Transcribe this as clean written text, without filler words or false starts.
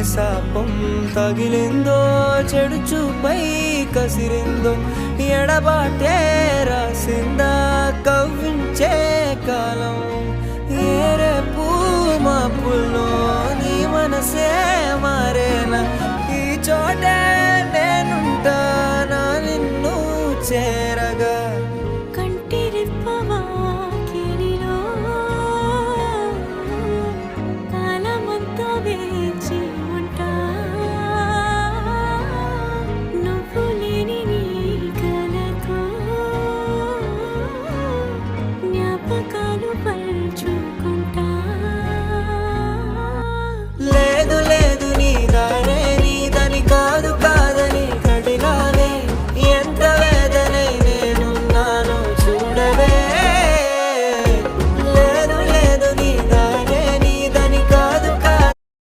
శాపం తగిలిందో, చెడు చూపై కసిరిందో, ఎడబాటే రాసిందా కవ్వించే కాలం. ఏరే పూ మాపుల్లో